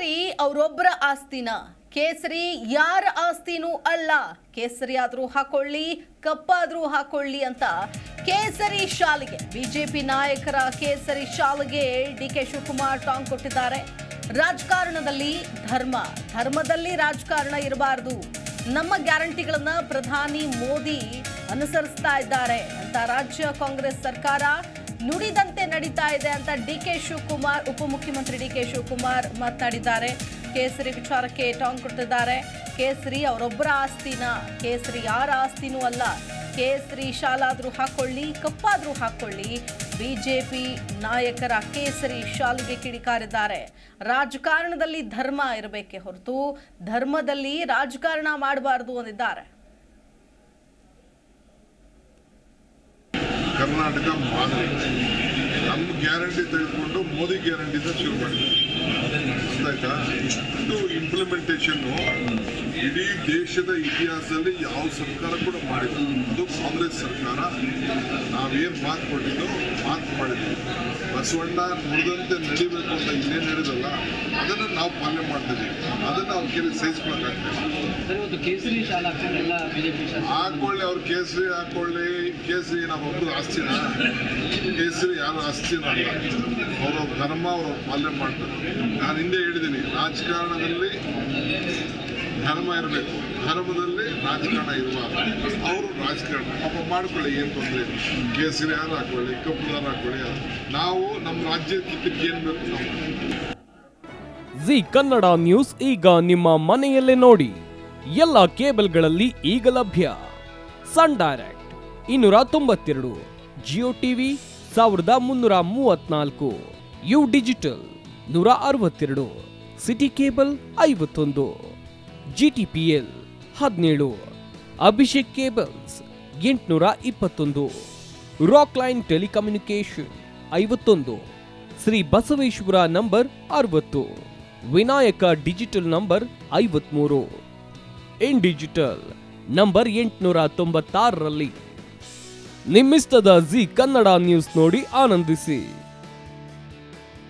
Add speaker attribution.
Speaker 1: ಕೇಸರಿ ಅವರೊಬ್ಬರ ಆಸ್ತಿನ? ಕೇಸರಿ ಯಾರ ಆಸ್ತಿನೂ ಅಲ್ಲ. ಕೇಸರಿ ಆದ್ರೂ ಹಾಕೊಳ್ಳಿ, ಕಪ್ಪಾದ್ರೂ ಹಾಕೊಳ್ಳಿ ಅಂತ ಕೇಸರಿ ಶಾಲೆಗೆ, ಬಿಜೆಪಿ ನಾಯಕರ ಕೇಸರಿ ಶಾಲೆಗೆ ಡಿಕೆ ಶಿವಕುಮಾರ್ ಟಾಂಗ್ ಕೊಟ್ಟಿದ್ದಾರೆ. ರಾಜಕಾರಣದಲ್ಲಿ ಧರ್ಮದಲ್ಲಿ ರಾಜಕಾರಣ ಇರಬಾರದು. ನಮ್ಮ ಗ್ಯಾರಂಟಿಗಳನ್ನ ಪ್ರಧಾನಿ ಮೋದಿ ಅನುಸರಿಸ್ತಾ ಇದ್ದಾರೆ ಅಂತ ರಾಜ್ಯ ಕಾಂಗ್ರೆಸ್ ಸರ್ಕಾರ ನುಡಿದಂತೆ ನಡೀತಾ ಇದೆ ಅಂತ ಡಿಕೆ ಶಿವಕುಮಾರ್, ಉಪಮುಖ್ಯಮಂತ್ರಿ ಡಿಕೆ ಶಿವಕುಮಾರ್ ಮಾತನಾಡಿದ್ದಾರೆ. ಕೇಸರಿ ವಿಚಾರಕ್ಕೆ ಟಾಂಗ್ ಕೊಟ್ಟಿದ್ದಾರೆ. ಕೇಸರಿ ಅವರೊಬ್ಬರ ಆಸ್ತಿನ? ಕೇಸರಿ ಯಾರ ಆಸ್ತಿನೂ ಅಲ್ಲ. ಕೇಸರಿ ಶಾಲಾದ್ರೂ ಹಾಕೊಳ್ಳಿ, ಕಪ್ಪಾದ್ರೂ ಹಾಕೊಳ್ಳಿ. ಬಿಜೆಪಿ ನಾಯಕರ ಕೇಸರಿ ಶಾಲೆಗೆ ಕಿಡಿಕಾರಿದ್ದಾರೆ. ರಾಜಕಾರಣದಲ್ಲಿ ಧರ್ಮ ಇರಬೇಕೆ ಹೊರತು ಧರ್ಮದಲ್ಲಿ ರಾಜಕಾರಣ ಮಾಡಬಾರದು ಅಂದಿದ್ದಾರೆ.
Speaker 2: ಕರ್ನಾಟಕ ಮಾದರಿ ನಮ್ಮ ಗ್ಯಾರಂಟಿ ತೆಗೆದುಕೊಂಡು ಮೋದಿ ಗ್ಯಾರಂಟಿನ ಶುರು ಮಾಡಿದ್ರು. ಗೊತ್ತಾಯ್ತಾ? ಇಷ್ಟು ಇಂಪ್ಲಿಮೆಂಟೇಷನ್ನು ಇಡೀ ದೇಶದ ಇತಿಹಾಸದಲ್ಲಿ ಯಾವ ಸರ್ಕಾರ ಕೂಡ ಮಾಡಿಲ್ಲ. ಅದು ಕಾಂಗ್ರೆಸ್ ಸರ್ಕಾರ. ನಾವೇನು ಮಾತು ಕೊಟ್ಟಿದ್ದೋ ಮಾತು ಮಾಡಿದ್ವಿ. ಬಸವಣ್ಣ ನುಡಿದಂತೆ ನಡಿಬೇಕು ಅಂತ ಇನ್ನೇನು ಹೇಳಿದಲ್ಲ, ಅದನ್ನು ನಾವು ಪಾಲನೆ ಮಾಡ್ತಿದ್ವಿ. ಅದನ್ನು ಅವ್ರ ಕೈಲಿ ಸಹಿಸ್ಕೊಳಕ್ಕಾಗ್ತದೆ. ಹಾಕೊಳ್ಳಿ, ಅವ್ರು ಕೇಸರಿ ಹಾಕೊಳ್ಳಿ. ಕೇಸರಿ ನಾವೊಬ್ಬರು ಆಸ್ತಿನ? ಕೇಸರಿ ಯಾರು ಆಸ್ತಿನ ಅಲ್ಲ. ಅವ್ರವ್ರ ಧರ್ಮ ಅವ್ರವ್ರ ಪಾಲನೆ ಮಾಡ್ತಾರೆ. ನಾನು ಹಿಂದೆ ಹೇಳಿದ್ದೀನಿ, ರಾಜಕಾರಣದಲ್ಲಿ ಧರ್ಮ ಇರಬೇಕು, ಧರ್ಮದಲ್ಲಿ ರಾಜಕಾರಣ ಇರಬಾರ್ದು. ಅವರು ರಾಜಕಾರಣ ಪಾಪ ಮಾಡ್ಕೊಳ್ಳಿ, ಏನು ತೊಂದರೆ ಇಲ್ಲ. ಕೇಸರಿ ಯಾರು ಹಾಕೊಳ್ಳಿ, ಕಪ್ಪುದಾರ ಹಾಕೊಳ್ಳಿ. ನಾವು ನಮ್ಮ ರಾಜ್ಯಕ್ಕೆ ಏನು ಬೇಕು ನಾವು.
Speaker 3: ಜಿ ಕನ್ನಡ ನ್ಯೂಸ್ ಈಗ ನಿಮ್ಮ ಮನೆಯಲ್ಲೇ ನೋಡಿ. ಎಲ್ಲ ಕೇಬಲ್ಗಳಲ್ಲಿ ಈಗ ಲಭ್ಯ. Sun Direct 292, Jio TV 1334, U digital 162, City cable 51, GTPL 17, Abhishek cables 821, Rockline telecommunication 51, Shri Basaveshwara number 60, Vinayaka digital number 53, in digital number 896ರಲ್ಲಿ. ನಿಮ್ಮಿಸ್ತದ ಜಿ ಕನ್ನಡ ನ್ಯೂಸ್ ನೋಡಿ ಆನಂದಿಸಿ.